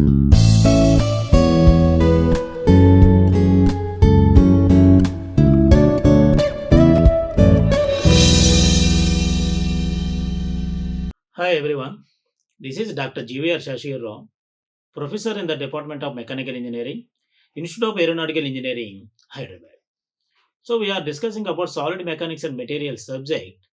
Hi everyone, this is Dr. GVR Seshagiri Rao, Professor in the Department of Mechanical Engineering, Institute of Aeronautical Engineering, Hyderabad. So we are discussing about solid mechanics and materials subject.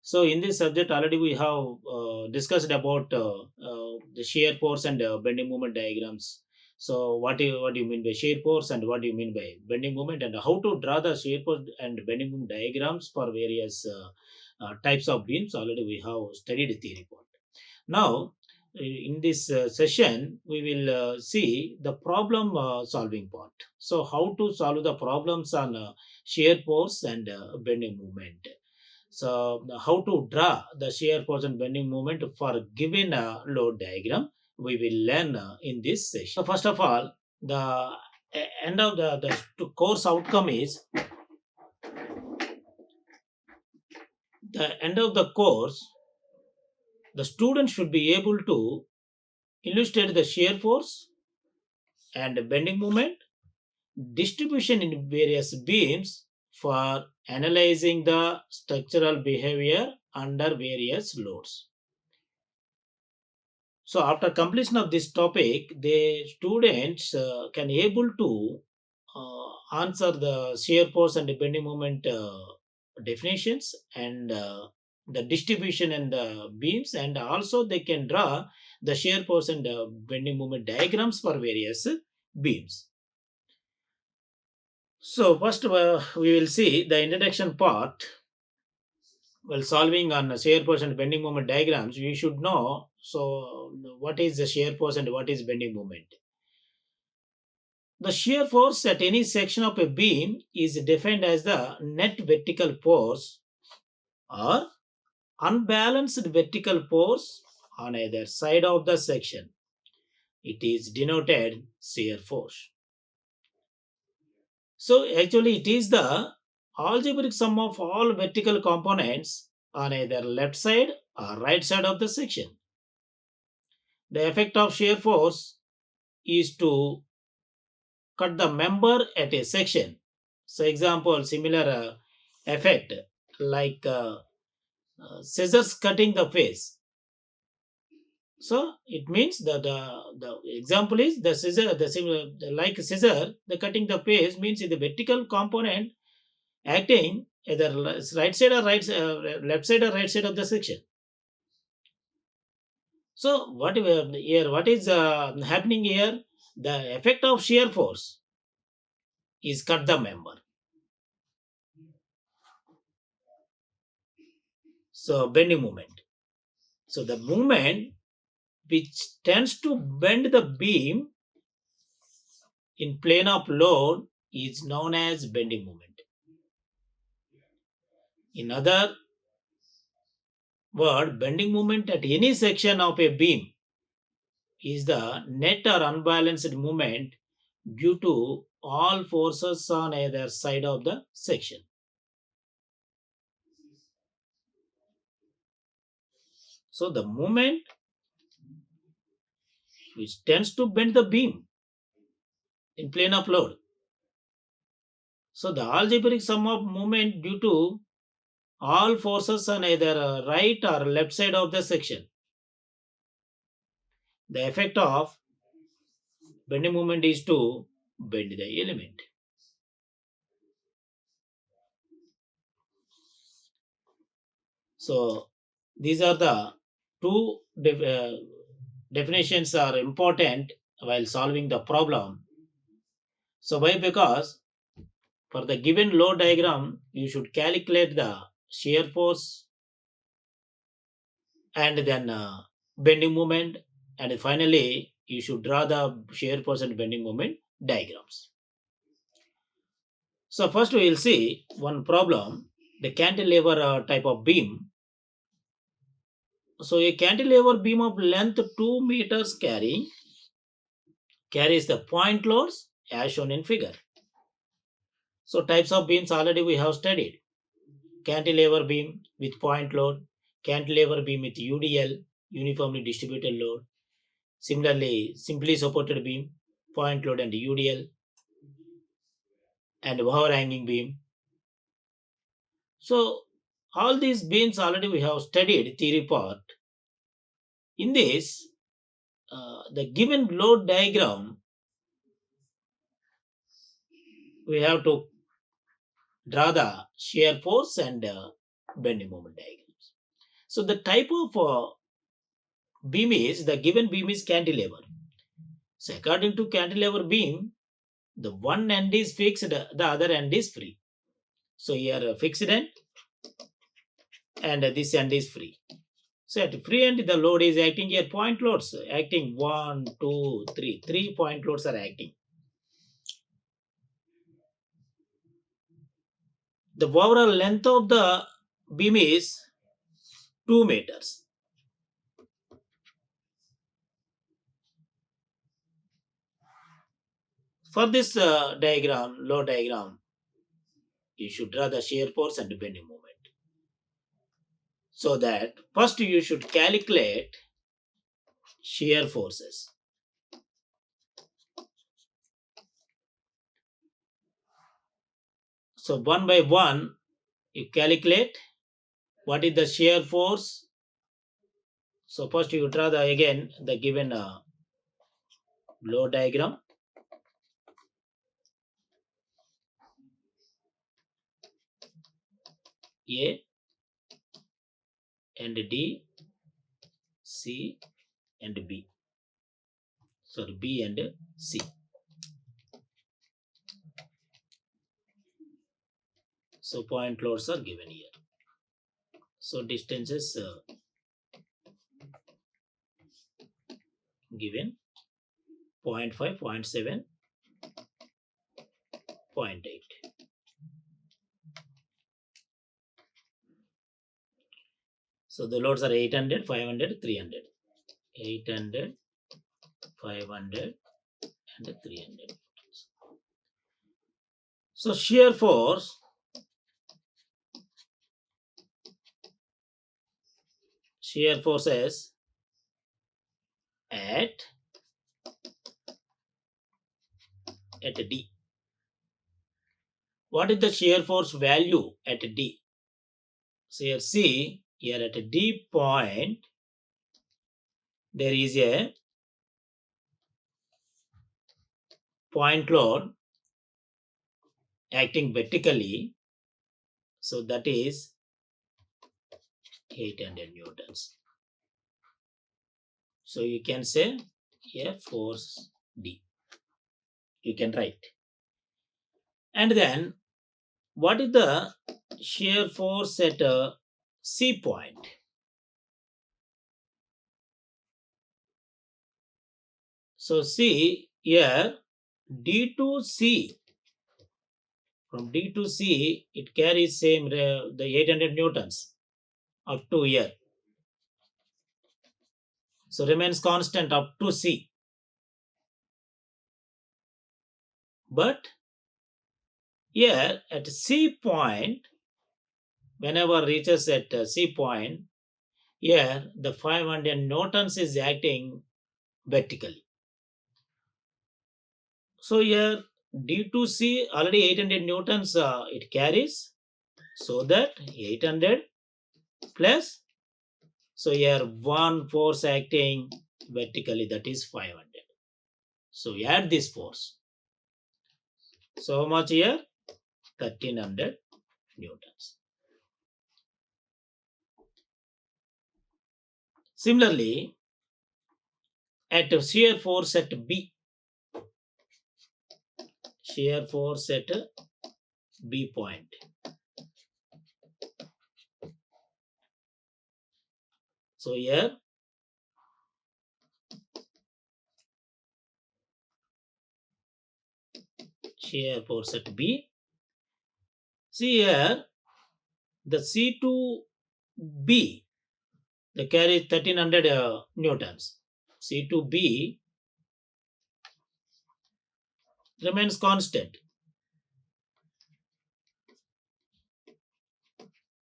So in this subject already we have discussed about the shear force and bending moment diagrams. So what do you mean by shear force and what do you mean by bending moment and how to draw the shear force and bending moment diagrams for various types of beams already we have studied theory part. Now, in this session, we will see the problem solving part. So, how to solve the problems on shear force and bending moment. So, how to draw the shear force and bending moment for given load diagram, we will learn in this session. So, first of all, the end of the course outcome is the end of the course, the student should be able to illustrate the shear force and bending moment distribution in various beams for analyzing the structural behavior under various loads. So after completion of this topic, the students can able to answer the shear force and the bending moment definitions and the distribution and the beams, and also they can draw the shear force and bending moment diagrams for various beams. So first, we will see the introduction part. While solving on shear force and bending moment diagrams, we should know so what is the shear force and what is bending moment. The shear force at any section of a beam is defined as the net vertical force or unbalanced vertical force on either side of the section. It is denoted shear force. So actually, it is the algebraic sum of all vertical components on either left side or right side of the section. The effect of shear force is to cut the member at a section. So, example, similar effect like scissors cutting the face. So it means that the example is the scissor, the similar like scissor, the cutting the face means the vertical component acting either right side or left side or right side of the section. So what is happening here? The effect of shear force is cut the member. So bending moment. So the movement which tends to bend the beam in plane of load is known as bending moment. In other word, bending moment at any section of a beam is the net or unbalanced movement due to all forces on either side of the section. So the movement which tends to bend the beam in plane of load. So the algebraic sum of movement due to all forces on either right or left side of the section. The effect of bending moment is to bend the element. So these are the two definitions are important while solving the problem. So why? Because for the given load diagram, you should calculate the shear force and then bending moment, and finally you should draw the shear force and bending moment diagrams. So first we will see one problem, the cantilever type of beam. So a cantilever beam of length 2 meters carries the point loads as shown in figure. So types of beams already we have studied. Cantilever beam with point load, cantilever beam with UDL, uniformly distributed load, Similarly, simply supported beam, point load and UDL, and overhanging beam. So all these beams already we have studied theory part. In this, the given load diagram, we have to draw the shear force and bending moment diagrams. So the type of beam is, the given beam is cantilever. So according to cantilever beam, the one end is fixed, the other end is free. So here fixed end and this end is free. So at free end the load is acting here, point loads acting 1, 2, 3. 3 point loads are acting. The overall length of the beam is 2 meters. For this load diagram, you should draw the shear force and bending moment. So that first you should calculate shear forces. So one by one, you calculate what is the shear force. So first you draw again the given load diagram. A and D, C and B. Sorry, B and C. So point loads are given here. So distances given 0.5, 0.7, 0.8. So the loads are 800, 500, 300. 800, 500 and 300. So shear force forces at D. What is the shear force value at D? So here see, here at D point, there is a point load acting vertically. So that is 800 newtons. So you can say F force D. You can write. And then what is the shear force at C point? So see here D to C. From D to C, it carries same the 800 newtons up to here. So remains constant up to C. But here at C point, whenever reaches at C point, here the 500 newtons is acting vertically. So here D to C already 800 newtons it carries. So that 800 plus, so here one force acting vertically, that is 500. So we add this force. So how much here? 1300 newtons. Similarly, at shear force at B, shear force at B point. So here shear force at B. See here the C to B, they carry 1300 newtons. C to B remains constant.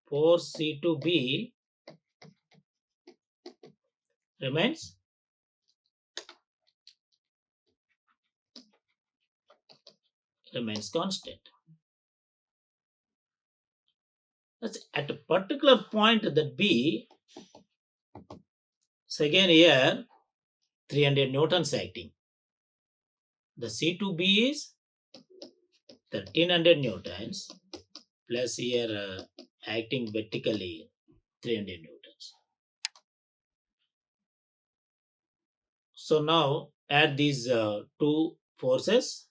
Force C to B remains remains constant. That's at a particular point that B, so again here 300 newtons acting. The C to B is 1300 newtons plus here acting vertically 300 newtons. So now add these two forces,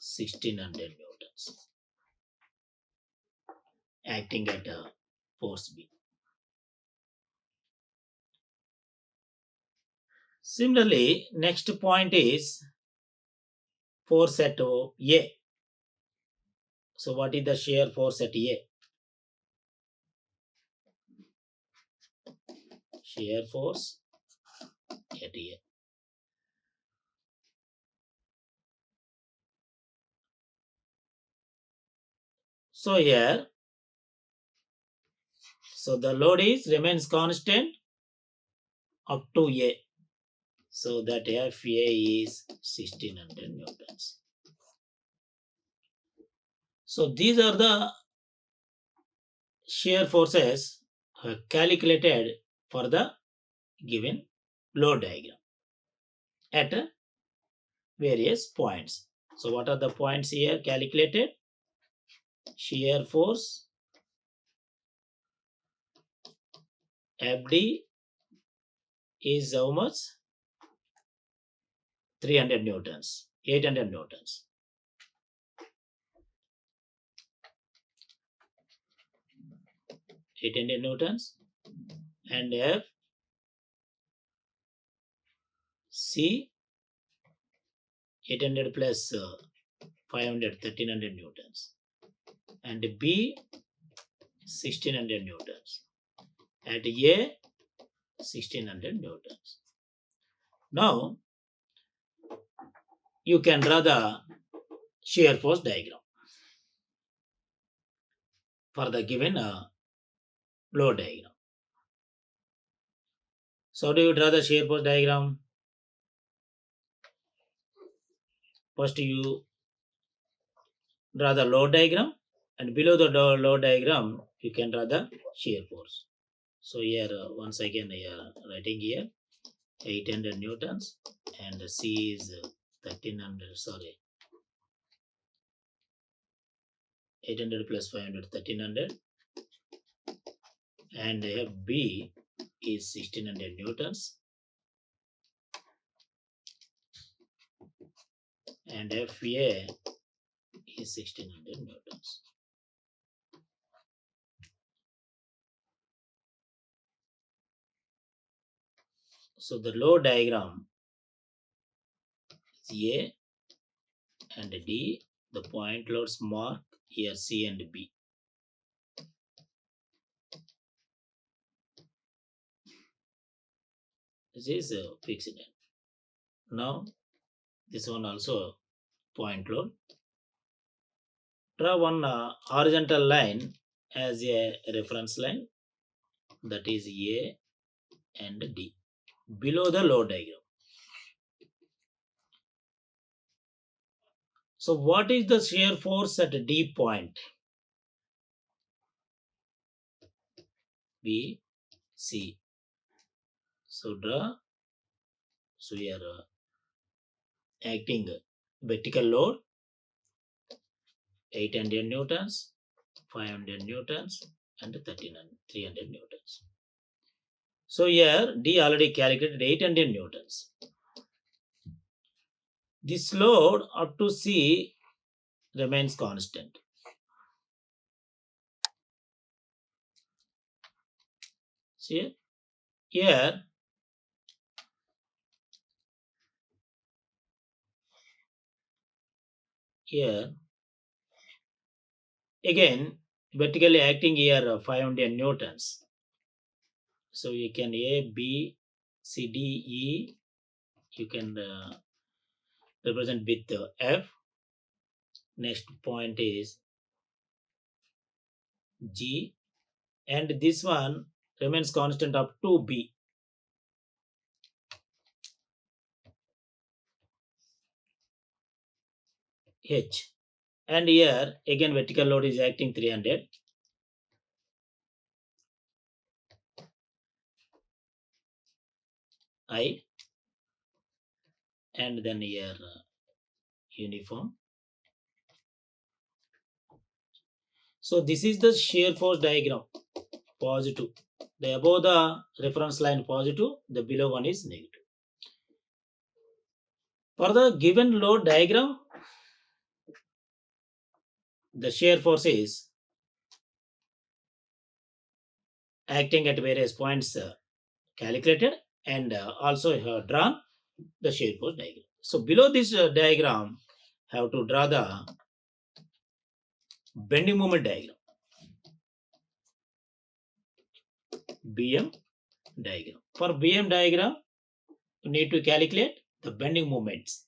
1600 newtons acting at force B. Similarly, next point is force at A. So what is the shear force at A? Shear force at A. So here, so the load is remains constant up to A. So that FA is 1600 newtons. So these are the shear forces calculated for the given load diagram at various points. So what are the points here calculated? Shear force FD is how much? 300 newtons, 800 newtons. Newtons and F C 800 plus 500 1300 newtons and B 1600 newtons at A 1600 newtons. Now you can draw the shear force diagram for the given load diagram. So do you draw the shear force diagram? First you draw the load diagram and below the load diagram you can draw the shear force. So here once again writing here 800 newtons and C is 1300 sorry 800 plus 500 1300 and FB is 1600 newtons and FA is 1600 newtons. So the load diagram is A and D. The point loads mark here C and B. This is fixed end. Now this one also point load. Draw one horizontal line as a reference line, that is A and D below the load diagram. So what is the shear force at D point? B, C. So draw. So we are acting vertical load 800 newtons, 500 newtons and 300 newtons. So here D already calculated 800 newtons. This load up to C remains constant. See here again vertically acting here 500 newtons. So you can A, B, C, D, E. You can represent with F. Next point is G, and this one remains constant up to B. H. And here again vertical load is acting 300. I. And then here uniform. So this is the shear force diagram. Positive. The above the reference line positive, the below one is negative. For the given load diagram, the shear force is acting at various points calculated and also drawn the shear force diagram. So below this diagram, have to draw the bending moment diagram, BM diagram. For BM diagram, you need to calculate the bending moments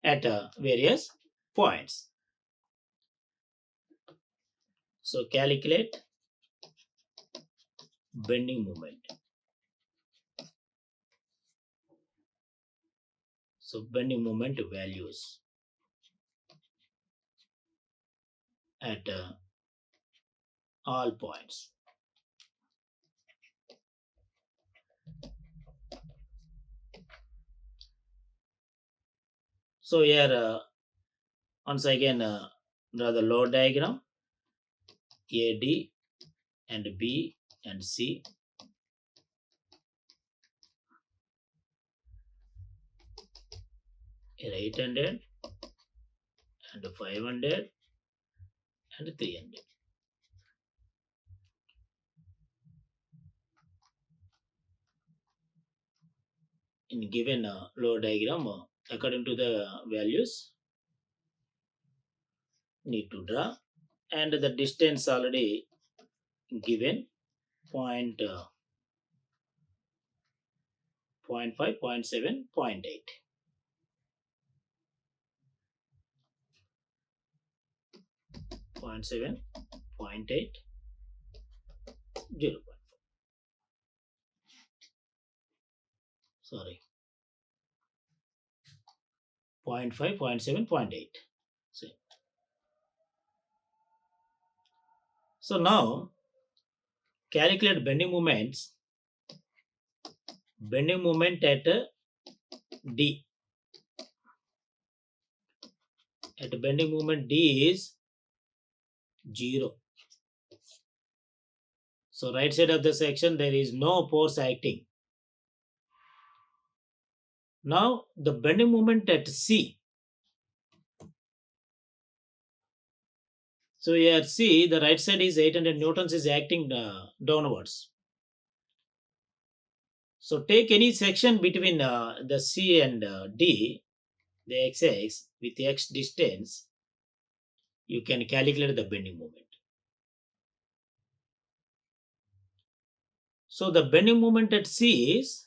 at various points. So calculate bending moment. So bending moment values at all points. So here once again draw the load diagram, AD and B and C. Here 800 and 500 and 300. In given load diagram, according to the values, need to draw, and the distance already given point 0.5, 0.7, 0.8. 0.7, 0.8, 0. Sorry, 0.5, 0.7, 0.8. So now calculate bending moments. Bending moment at D. At bending moment D is 0. So right side of the section there is no force acting. Now the bending moment at C. So here C, the right side is 800 newtons is acting downwards. So take any section between the C and D, the x-axis with x distance, you can calculate the bending moment. So the bending moment at C is,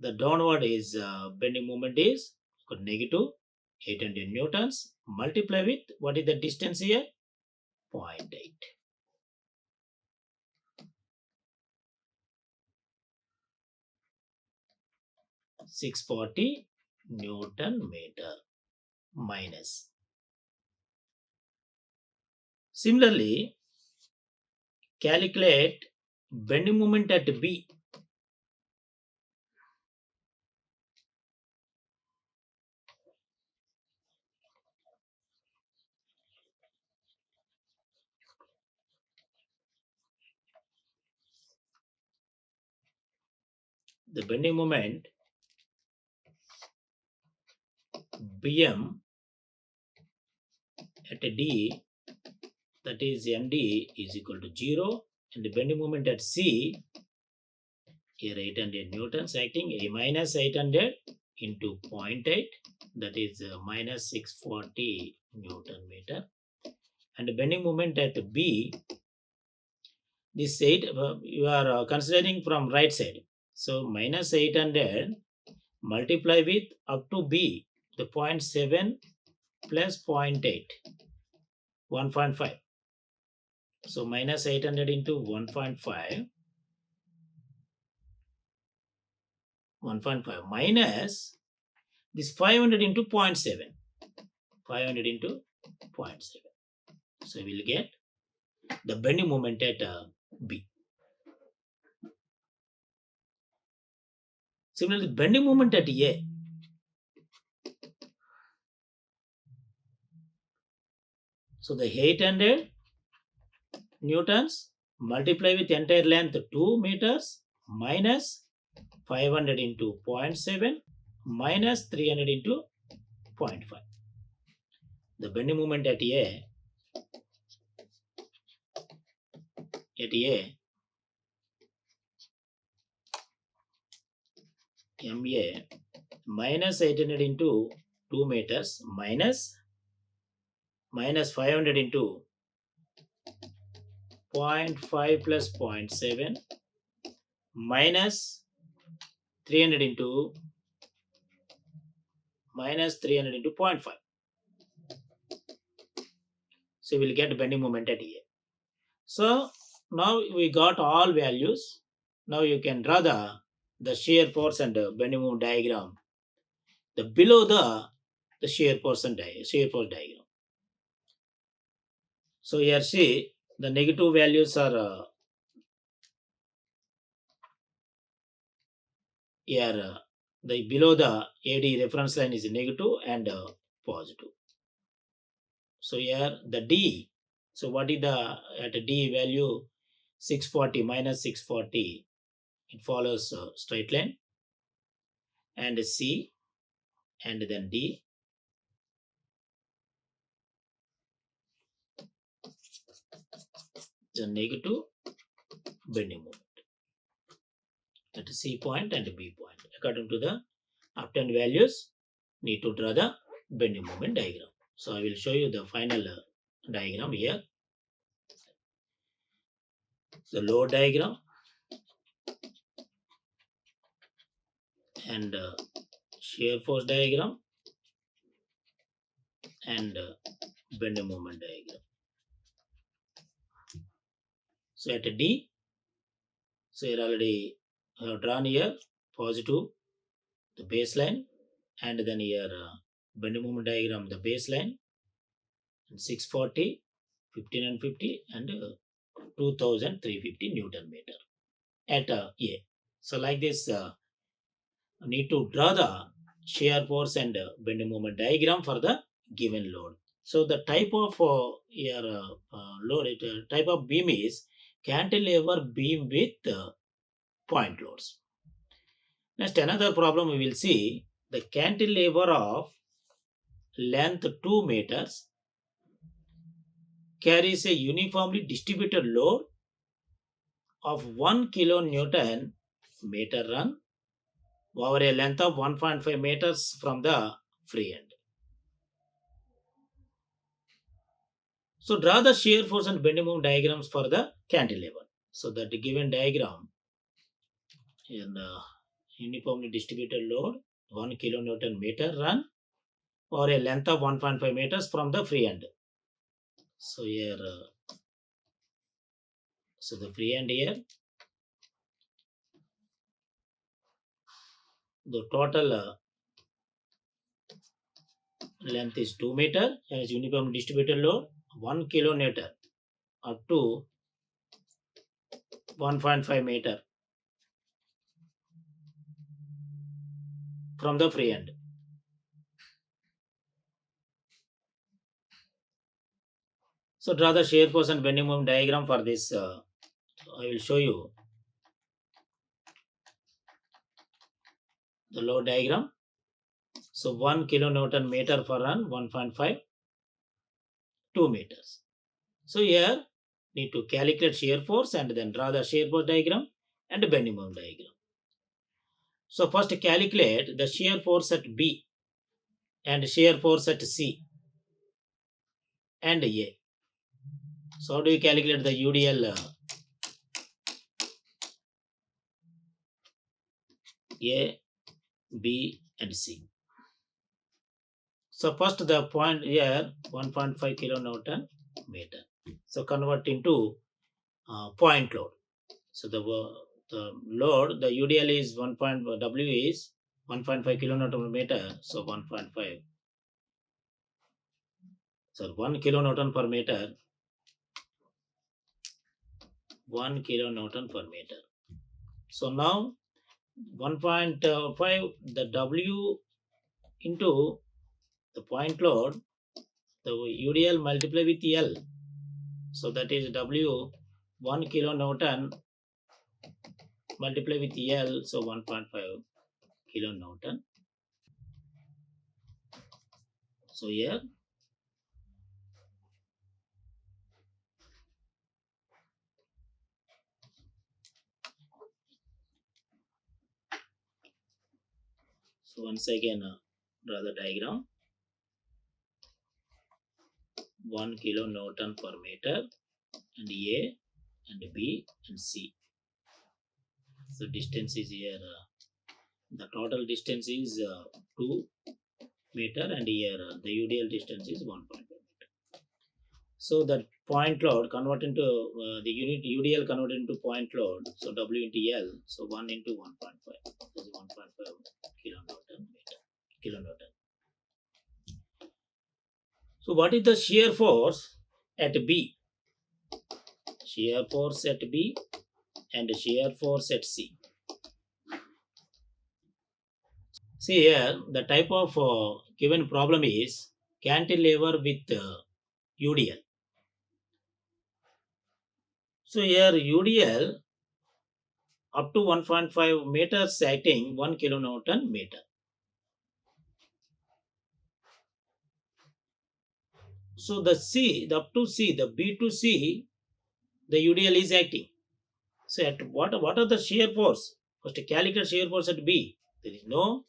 the downward is bending moment is negative 800 newtons, multiply with what is the distance here? 0.8. 640 Newton meter minus. Similarly, calculate bending moment at B. The bending moment BM at D, that is MD, is equal to 0, and the bending moment at C, here 800 newtons acting, A minus 800 into 0.8, that is minus 640 Newton meter, and the bending moment at B, this 8 you are considering from right side, so minus 800 multiply with up to B, the 0.7 plus 0.8, 1.5. So minus 800 into 1.5, 1.5 minus this 500 into 0.7. 500 into 0.7. So we will get the bending moment at B. Similarly, bending moment at A. So the 800 newtons multiply with entire length 2 meters minus 500 into 0.7 minus 300 into 0.5. The bending moment at A MA minus 800 into 2 meters minus 500 into 0.5 plus 0.7 minus 300 into 0.5. So we will get bending moment at A. So now we got all values. Now you can draw the shear force and bending moment diagram. The below the shear force diagram. So here see the negative values are here. The below the AD reference line is negative and positive. So here the D. So what is the at D value 640 minus 640? It follows a straight line, and C and then D. The negative bending moment at C point and B point. According to the obtained values, need to draw the bending moment diagram. So I will show you the final diagram here. The load diagram and shear force diagram and bending moment diagram. So at D, so here already I have drawn here positive, the baseline, and then here bending moment diagram, the baseline, and 640, 15 and 50, and 2350 Newton meter at A. So like this, need to draw the shear force and bending moment diagram for the given load. So the type of load, type of beam is cantilever beam with point loads. Next, another problem we will see, the cantilever of length 2 meters carries a uniformly distributed load of 1 kilonewton meter run over a length of 1.5 meters from the free end. So draw the shear force and bending moment diagrams for the cantilever. So that given diagram in uniformly distributed load 1 kilonewton meter run or a length of 1.5 meters from the free end. So here, so the free end here, the total length is 2 meter as uniform distributed load 1 kilonewton up to 1.5 meter from the free end. So draw the shear force and bending moment diagram for this. I will show you the load diagram. So 1 kilonewton meter for run 1.5, 2 meters. So here need to calculate shear force and then draw the shear force diagram and bending moment diagram. So first calculate the shear force at B and shear force at C and A. So how do you calculate the UDL A, B and C? So first the point here 1.5 kilonewton meter. So convert into point load. So the load, the UDL is W is 1.5 kilonewton meter. So 1.5 So 1 kilonewton per meter, 1 kilonewton per meter. So now 1.5 the W into the point load, the UDL multiply with L. So that is W 1 kilonewton multiply with L, so 1.5 kilonewton. So here, so once again draw the diagram. 1 kilonewton per meter and A and B and C. So distance is here. The total distance is 2 meter and here the UDL distance is 1.5 meter. So that point load convert into the unit UDL converted into point load. So W into L. So 1 into 1.5. That is 1.5 kilonewton meter. Kilonewton. So what is the shear force at B? Shear force at B and shear force at C. See here, the type of given problem is cantilever with UDL. So here UDL up to 1.5 meters acting 1 kilonewton meter. So the C, the up to C, the B to C, the UDL is acting. So at what are the shear force? First calculate shear force at B. There is no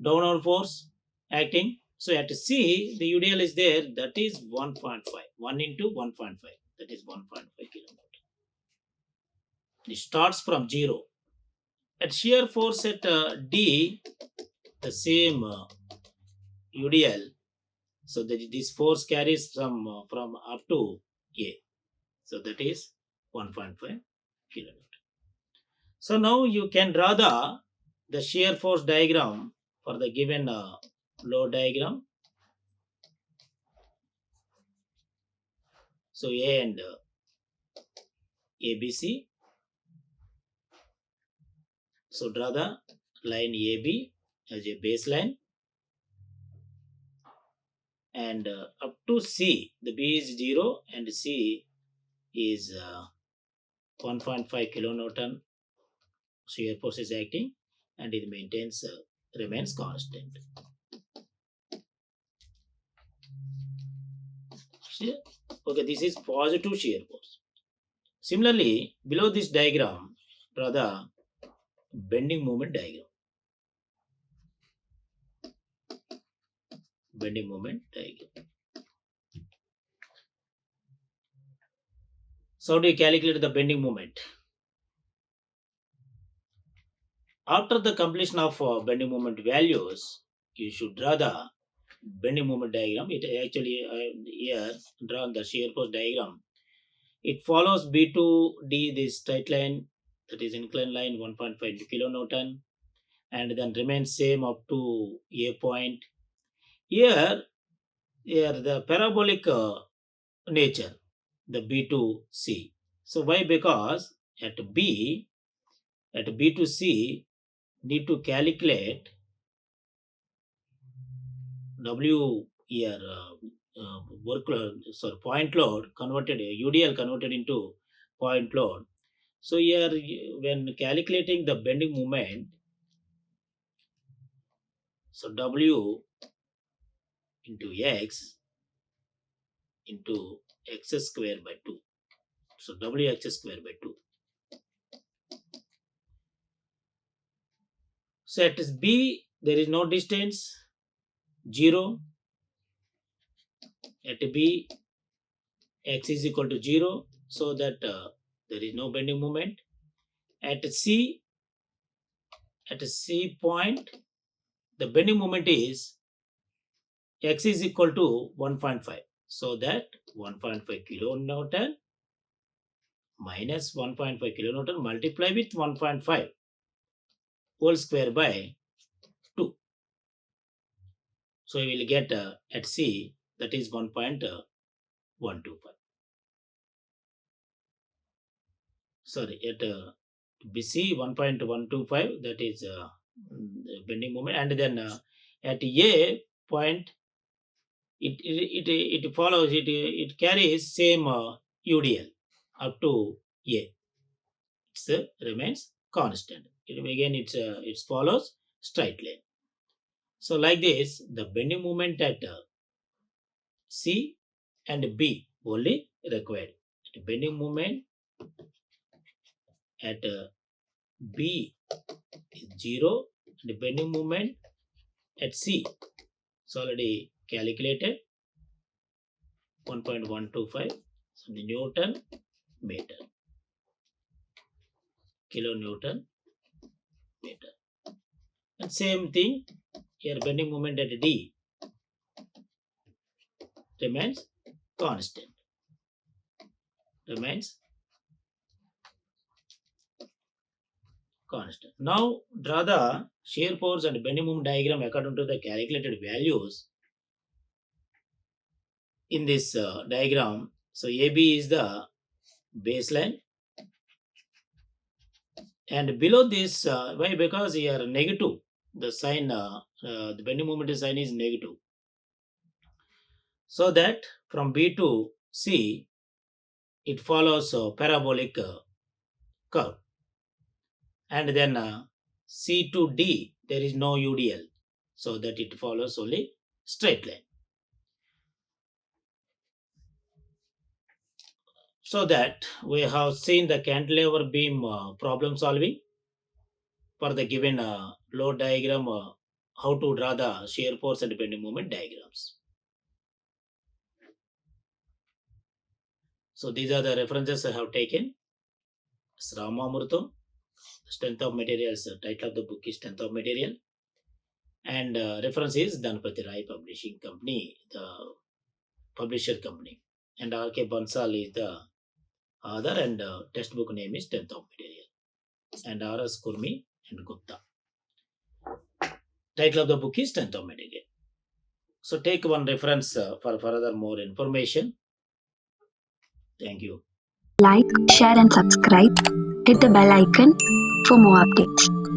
downward force acting. So at C, the UDL is there, that is 1.5. 1 into 1.5, that is 1.5 kilonewton. It starts from 0. At shear force at D, the same UDL. So this force carries from up to A. So that is 1.5 kilonewton. So now you can draw the shear force diagram for the given load diagram. So A and ABC. So draw the line AB as a baseline and up to C, the B is 0 and C is 1.5 kilonewton shear force is acting and it maintains remains constant. Okay, this is positive shear force. Similarly, below this diagram, draw the bending moment diagram. Bending moment diagram. So how do you calculate the bending moment? After the completion of bending moment values, you should draw the bending moment diagram. It actually here drawn the shear force diagram. It follows B to D, this straight line, that is inclined line 1.5 kilonewton, and then remains same up to A point. Here the parabolic nature, the B to C. So why? Because at B to C need to calculate W here work load, sorry, point load converted UDL converted into point load. So here when calculating the bending moment, so W into X into X square by 2. So WX square by 2. So at B there is no distance, 0. At B X is equal to 0, so that there is no bending moment. At C point, the bending moment is X is equal to 1.5. So that 1.5 kilonewton minus 1.5 kilonewton multiply with 1.5 whole square by 2. So you will get at C that is 1.125. Sorry, at BC 1.125, that is bending moment, and then at A point, it follows, it carries same UDL up to A. It remains constant. It follows straight line. So like this, the bending moment at C and B only required. The bending moment at B is 0. The bending moment at C is already calculated, 1.125. So the Newton meter, kilonewton meter. And same thing here, bending moment at D remains constant. Now draw the shear force and bending moment diagram according to the calculated values in this diagram. So AB is the baseline, and below this, why? Because here negative, the sign, the bending moment sign is negative. So that from B to C, it follows a parabolic curve, and then C to D, there is no UDL, so that it follows only straight line. So that we have seen the cantilever beam problem solving for the given load diagram, how to draw the shear force and bending moment diagrams. So these are the references I have taken. Ramamurtho, Strength of Materials, title of the book is Strength of Material, and reference is Dhanpati Rai Publishing Company, the publisher company, and R.K. Bansal is the author, and textbook name is Strength of Material, and R.S. Kurmi and Gupta. Title of the book is Strength of Material. So take one reference for further more information. Thank you. Like, share and subscribe. Hit the bell icon for more updates.